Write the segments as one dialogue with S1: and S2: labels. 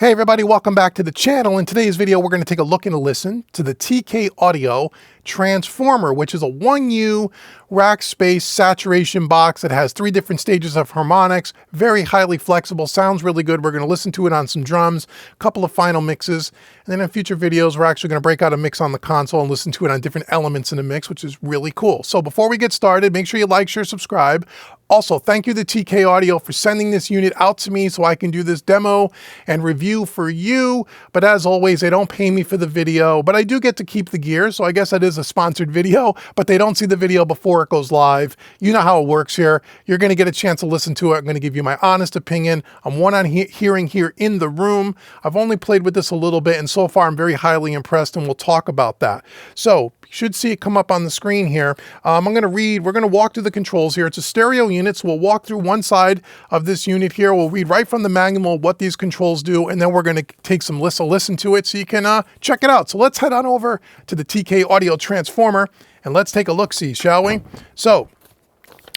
S1: Hey everybody, welcome back to the channel. In today's video, we're going to take a look and a listen to the TK Audio Transformer, which is a 1U rack space saturation box that has 3 different stages of harmonics, very highly flexible, sounds really good. We're going to listen to it on some drums, a couple of final mixes, and then in future videos, we're actually going to break out a mix on the console and listen to it on different elements in the mix, which is really cool. So before we get started, make sure you like, share, subscribe. Also, thank you to TK Audio for sending this unit out to me so I can do this demo and review for you. But as always, they don't pay me for the video, but I do get to keep the gear. So I guess that is a sponsored video, but they don't see the video before it goes live. You know how it works here. You're going to get a chance to listen to it. I'm going to give you my honest opinion on what I'm hearing here in the room. I've only played with this a little bit, and so far I'm very highly impressed, and we'll talk about that. So you should see it come up on the screen here. We're going to walk through the controls here. It's a stereo unit, so we'll walk through one side of this unit here. We'll read right from the manual what these controls do, and then we're going to take some listen to it so you can check it out. So let's head on over to the TK Audio Transformer, and let's take a look-see, shall we? So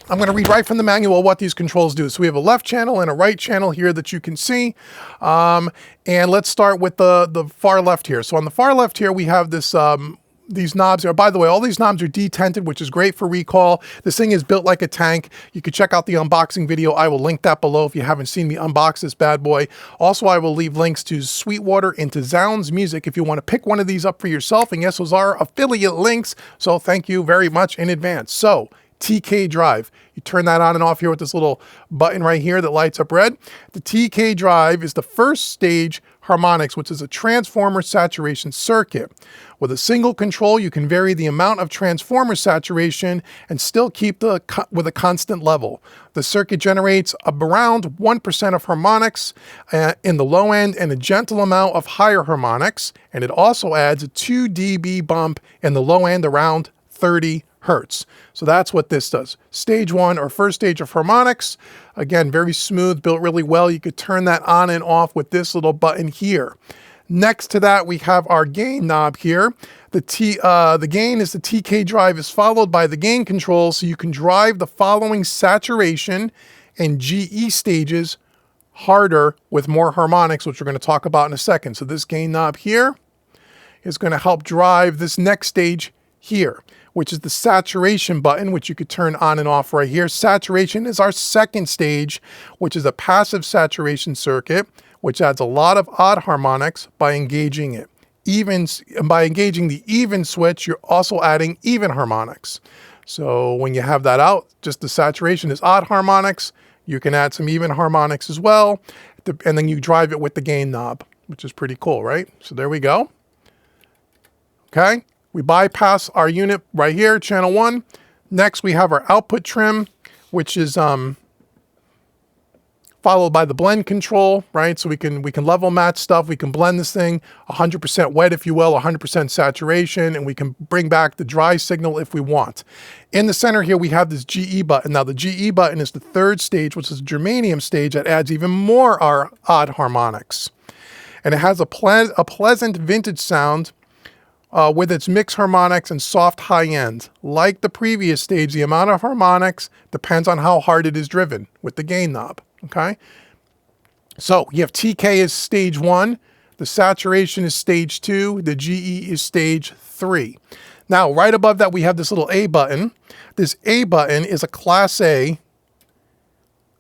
S1: I'm going to read right from the manual what these controls do. So we have a left channel and a right channel here that you can see. And let's start with the far left here. So on the far left here, we have this these knobs are, by the way, all these knobs are detented, which is great for recall. This thing is built like a tank. You can check out the unboxing video. I will link that below if you haven't seen me unbox this bad boy. Also, I will leave links to Sweetwater and to Zounds Music if you want to pick one of these up for yourself. And yes, those are affiliate links. So thank you very much in advance. So TK drive. You turn that on and off here with this little button right here that lights up red. The TK drive is the first stage harmonics, which is a transformer saturation circuit. With a single control, you can vary the amount of transformer saturation and still keep with a constant level. The circuit generates around 1% of harmonics in the low end and a gentle amount of higher harmonics. And it also adds a 2 dB bump in the low end around 30 hertz. So that's what this does. Stage 1 or first stage of harmonics. Again, very smooth, built really well. You could turn that on and off with this little button here. Next to that, we have our gain knob here. The gain is the TK drive is followed by the gain control, so you can drive the following saturation and GE stages harder with more harmonics, which we're going to talk about in a second. So this gain knob here is going to help drive this next stage here, which is the saturation button, which you could turn on and off right here. Saturation is our second stage, which is a passive saturation circuit, which adds a lot of odd harmonics by engaging it. By engaging the even switch, you're also adding even harmonics. So when you have that out, just the saturation is odd harmonics. You can add some even harmonics as well. And then you drive it with the gain knob, which is pretty cool, right? So there we go. Okay. We bypass our unit right here, channel 1. Next, we have our output trim, which is followed by the blend control, right? So we can level match stuff. We can blend this thing 100% wet, if you will, 100% saturation, and we can bring back the dry signal if we want. In the center here, we have this GE button. Now, the GE button is the third stage, which is a germanium stage that adds even more odd harmonics. And it has a pleasant vintage sound with its mixed harmonics and soft high end. Like the previous stage, the amount of harmonics depends on how hard it is driven with the gain knob, okay? So you have TK is stage 1, the saturation is stage 2, the GE is stage 3. Now, right above that, we have this little A button. This A button is a Class A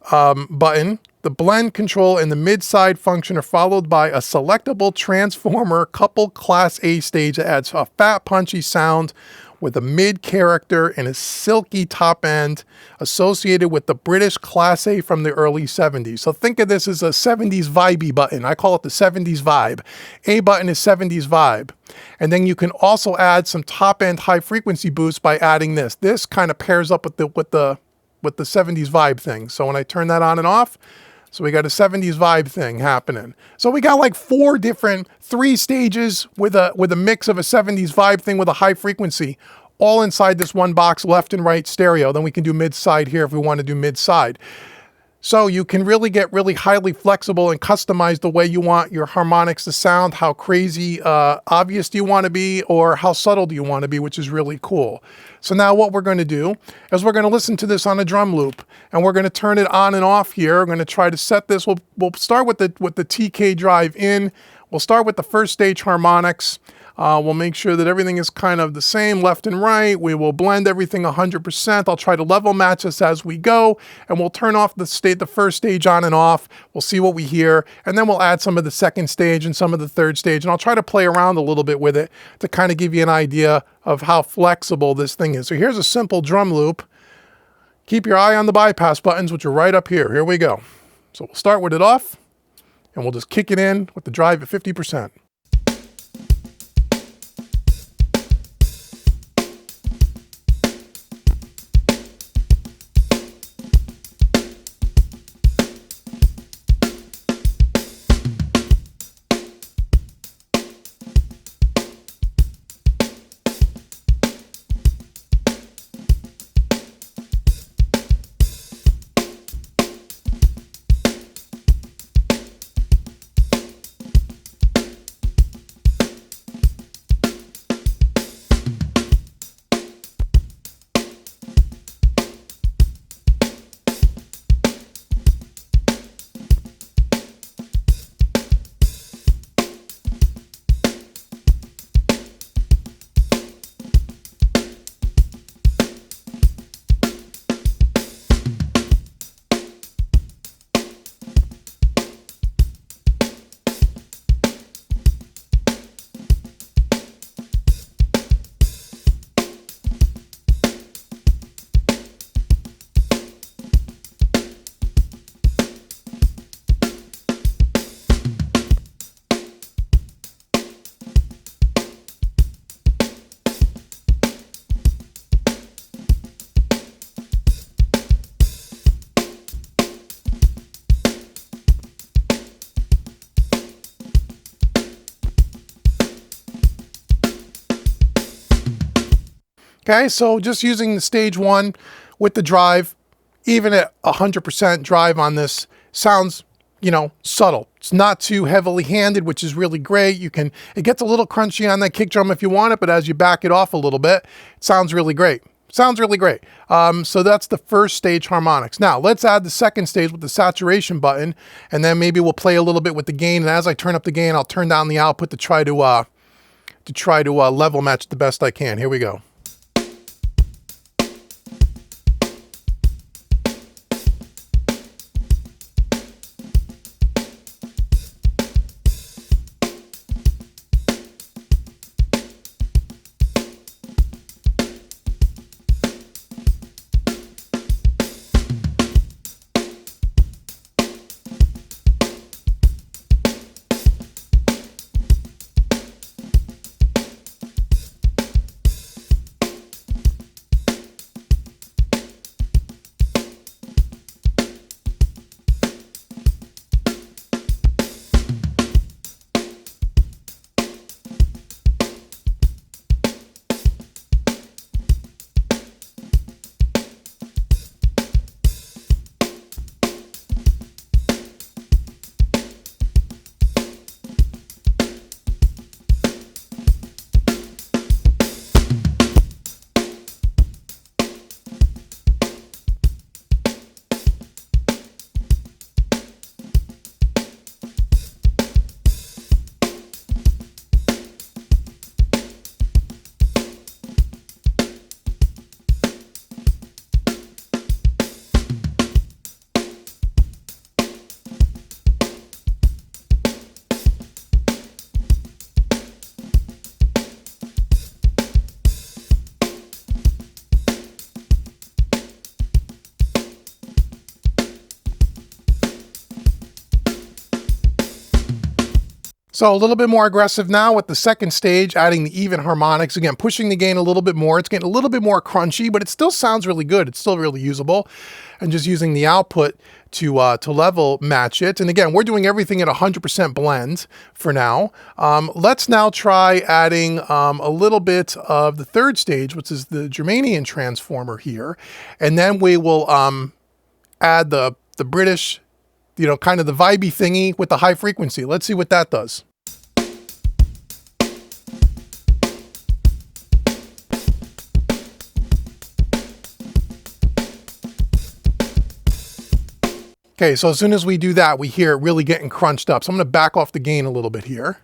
S1: button. The blend control and the mid-side function are followed by a selectable transformer coupled Class A stage that adds a fat, punchy sound with a mid character and a silky top end associated with the British Class A from the early 70s. So think of this as a 70s vibey button. I call it the 70s vibe. A button is 70s vibe. And then you can also add some top end high frequency boost by adding this. This kind of pairs up with the 70s vibe thing. So when I turn that on and off, so we got a 70s vibe thing happening. So we got like 3 stages with a mix of a 70s vibe thing with a high frequency, all inside this one box, left and right stereo. Then we can do mid-side here if we want to do mid-side. So you can really get really highly flexible and customize the way you want your harmonics to sound, how crazy obvious do you want to be, or how subtle do you want to be, which is really cool. So now what we're going to do is we're going to listen to this on a drum loop, and we're going to turn it on and off here. We're going to try to set this. We'll start with the TK drive in. We'll start with the first stage harmonics. We'll make sure that everything is kind of the same left and right. We will blend everything 100%. I'll try to level match this as we go, and we'll turn off the first stage on and off. We'll see what we hear, and then we'll add some of the second stage and some of the third stage, and I'll try to play around a little bit with it to kind of give you an idea of how flexible this thing is. So here's a simple drum loop. Keep your eye on the bypass buttons, which are right up here. Here we go. So we'll start with it off, and we'll just kick it in with the drive at 50%. Okay, so just using the stage one with the drive, even at 100% drive on this, sounds, you know, subtle. It's not too heavily handed, which is really great. It gets a little crunchy on that kick drum if you want it, but as you back it off a little bit, it sounds really great. Sounds really great. So that's the first stage harmonics. Now let's add the second stage with the saturation button, and then maybe we'll play a little bit with the gain. And as I turn up the gain, I'll turn down the output to try to level match the best I can. Here we go. So a little bit more aggressive now with the second stage, adding the even harmonics. Again, pushing the gain a little bit more. It's getting a little bit more crunchy, but it still sounds really good. It's still really usable. And just using the output to level match it. And again, we're doing everything at 100% blend for now. Let's now try adding a little bit of the third stage, which is the Germanium transformer here. And then we will add the the British, kind of the vibey thingy with the high frequency. Let's see what that does. Okay, so as soon as we do that, we hear it really getting crunched up. So I'm going to back off the gain a little bit here,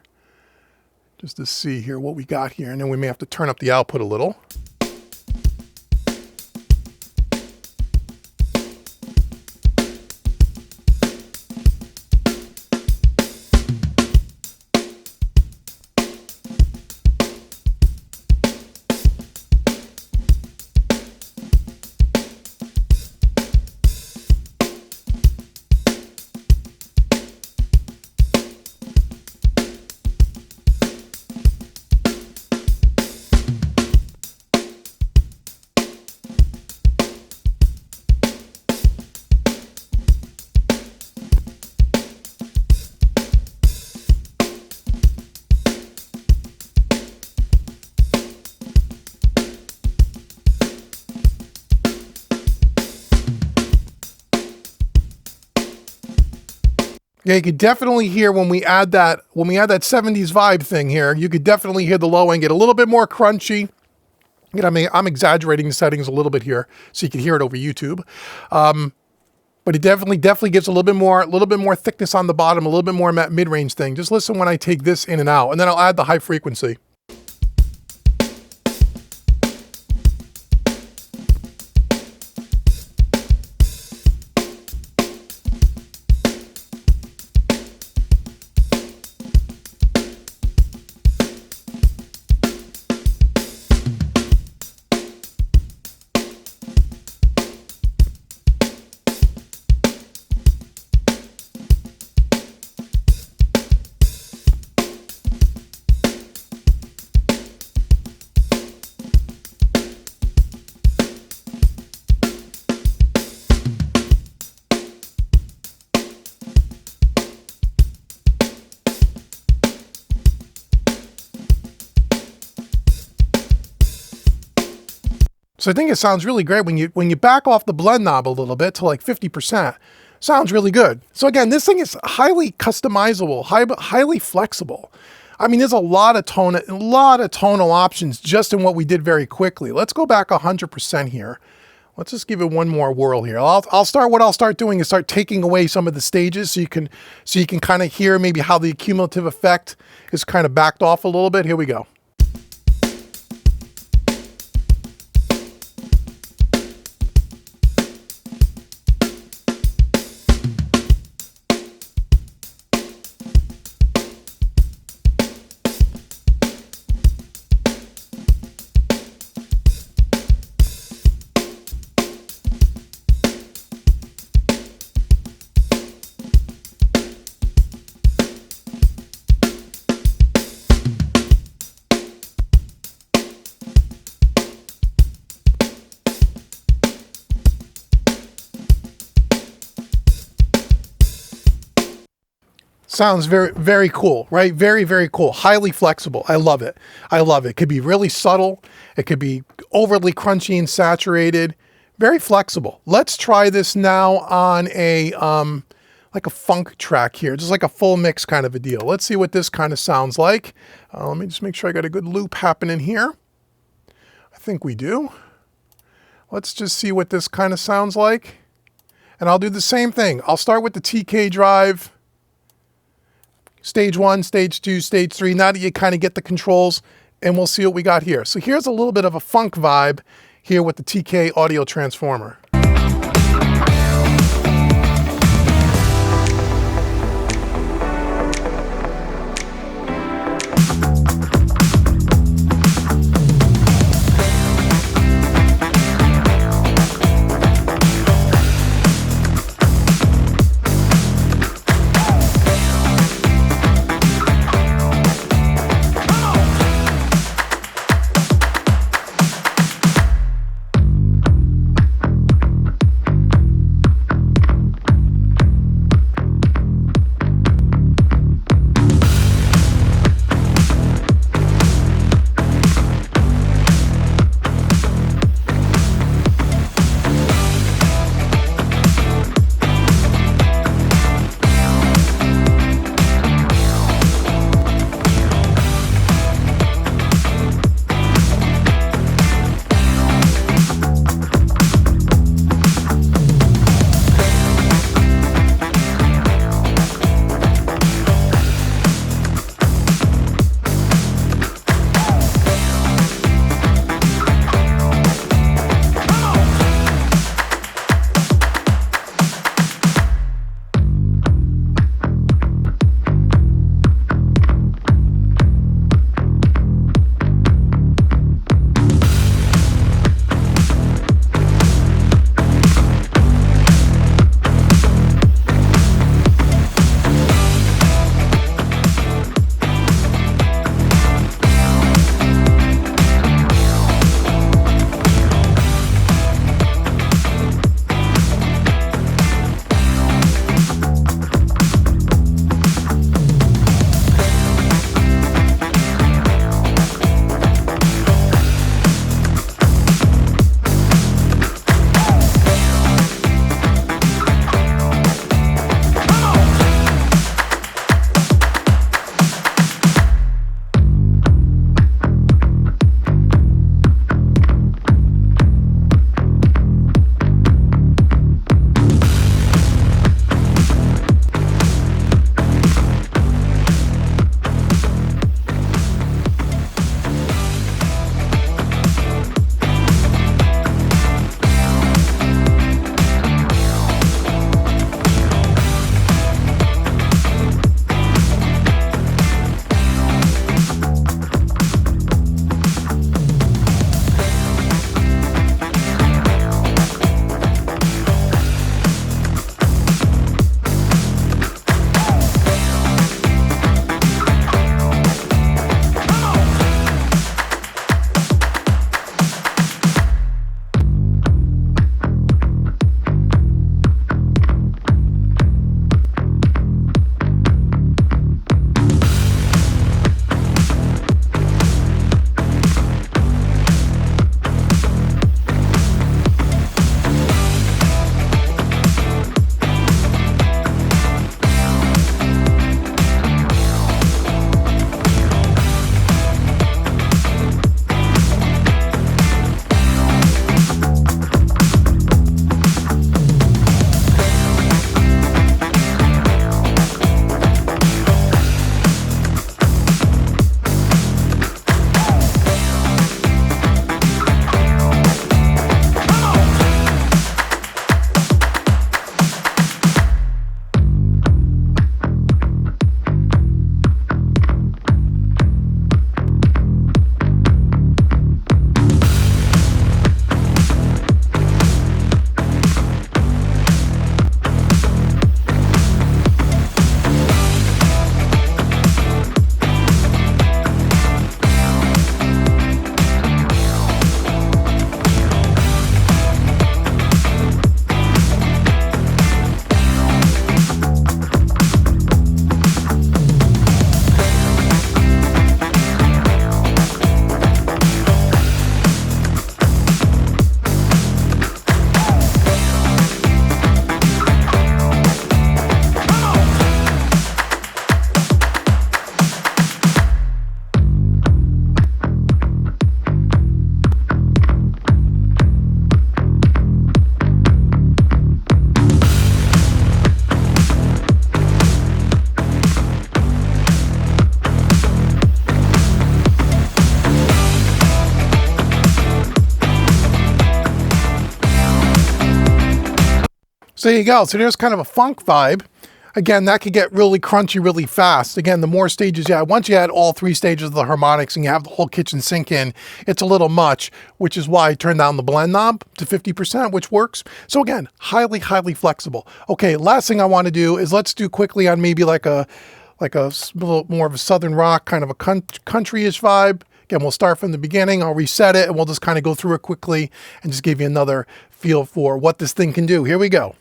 S1: just to see here what we got here. And then we may have to turn up the output a little. Yeah, you could definitely hear when we add that 70s vibe thing here, you could definitely hear the low end get a little bit more crunchy. I mean, I'm exaggerating the settings a little bit here so you can hear it over YouTube. But it definitely gives a little bit more thickness on the bottom, a little bit more mid-range thing. Just listen when I take this in and out, and then I'll add the high frequency. So I think it sounds really great when you back off the blend knob a little bit to like 50%. Sounds really good. So again, this thing is highly customizable, highly flexible. I mean, there's a lot of tonal options just in what we did very quickly. Let's go back 100% here. Let's just give it one more whirl here. I'll start doing is start taking away some of the stages so you can kind of hear maybe how the cumulative effect is kind of backed off a little bit. Here we go. Sounds very, very cool, right? Very, very cool. Highly flexible. I love it. I love it. It could be really subtle. It could be overly crunchy and saturated. Very flexible. Let's try this now on a like a funk track here, just like a full mix kind of a deal. Let's see what this kind of sounds like. Let me just make sure I got a good loop happening here. I think we do. Let's just see what this kind of sounds like. And I'll do the same thing. I'll start with the TK drive. Stage 1, stage 2, stage 3. Now that you kind of get the controls, and we'll see what we got here. So here's a little bit of a funk vibe here with the TK audio transformer. So there you go. So there's kind of a funk vibe. Again, that could get really crunchy really fast. Again, the more stages you add, once you add all 3 stages of the harmonics and you have the whole kitchen sink in, it's a little much, which is why I turned down the blend knob to 50%, which works. So again, highly, highly flexible. Okay, last thing I want to do is let's do quickly on maybe like a little more of a Southern rock, kind of a country-ish vibe. Again, we'll start from the beginning. I'll reset it and we'll just kind of go through it quickly and just give you another feel for what this thing can do. Here we go.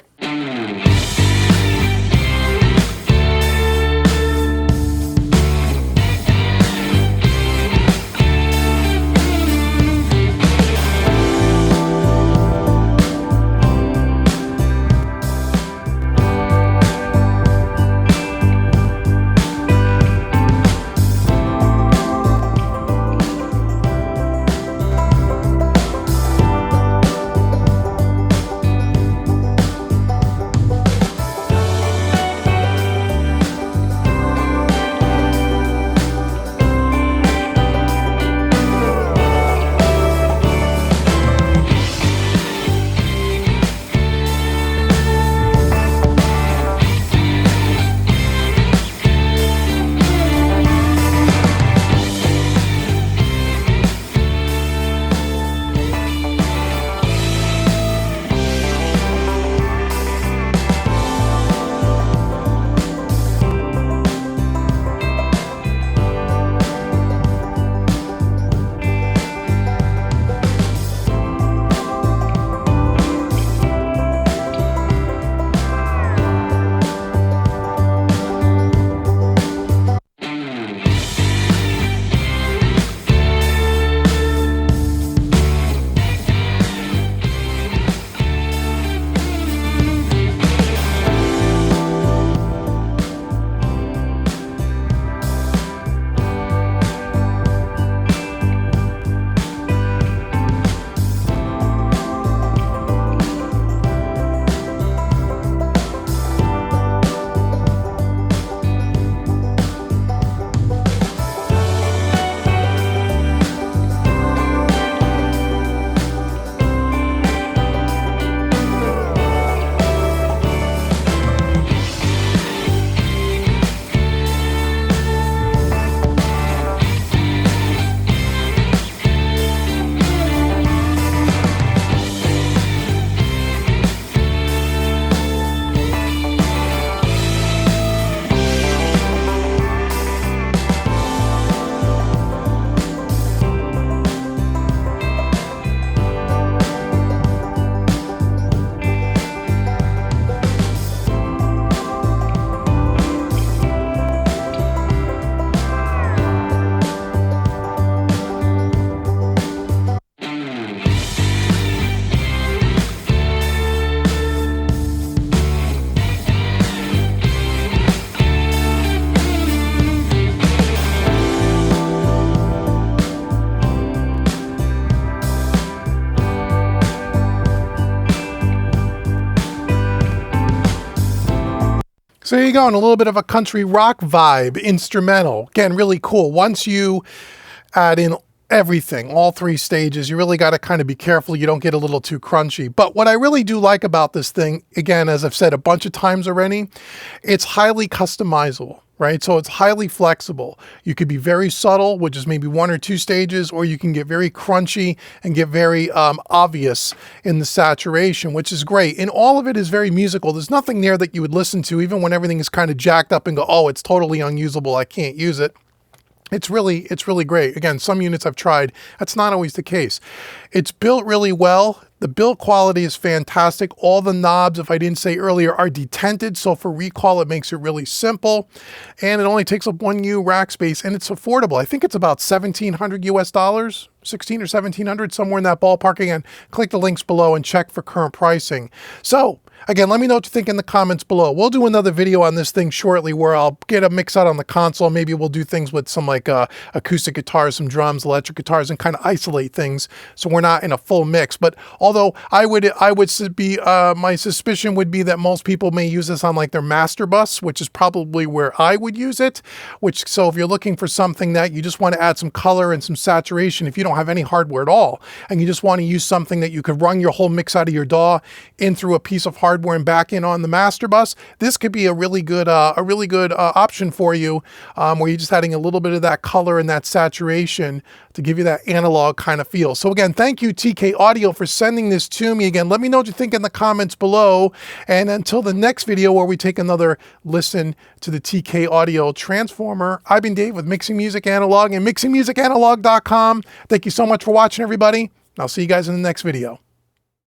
S1: So there you go, and a little bit of a country rock vibe, instrumental. Again, really cool. Once you add in everything, all 3 stages, you really got to kind of be careful you don't get a little too crunchy. But what I really do like about this thing, again, as I've said a bunch of times already, it's highly customizable, right? So it's highly flexible. You could be very subtle, which is maybe 1 or 2 stages, or you can get very crunchy and get very obvious in the saturation, which is great. And all of it is very musical. There's nothing there that you would listen to, even when everything is kind of jacked up and go, oh, it's totally unusable, I can't use it. It's really great. Again, some units I've tried, that's not always the case. It's built really well. The build quality is fantastic. All the knobs, if I didn't say earlier, are detented. So for recall, it makes it really simple. And it only takes up 1U rack space, and it's affordable. I think it's about $1,700 US, 16 or 1700, somewhere in that ballpark. Again, click the links below and check for current pricing. So again, let me know what you think in the comments below. We'll do another video on this thing shortly where I'll get a mix out on the console. Maybe we'll do things with some like acoustic guitars, some drums, electric guitars, and kind of isolate things so we're not in a full mix. But all Although I would be, my suspicion would be that most people may use this on like their master bus, which is probably where I would use it. So if you're looking for something that you just want to add some color and some saturation, if you don't have any hardware at all, and you just want to use something that you could run your whole mix out of your DAW in through a piece of hardware and back in on the master bus, this could be a really good option for you, where you're just adding a little bit of that color and that saturation to give you that analog kind of feel. So again, thank you TK Audio for sending this to me. Again, let me know what you think in the comments below. And until the next video where we take another listen to the TK Audio transformer, I've been Dave with Mixing Music Analog and mixingmusicanalog.com. Thank you so much for watching, everybody. I'll see you guys in the next video.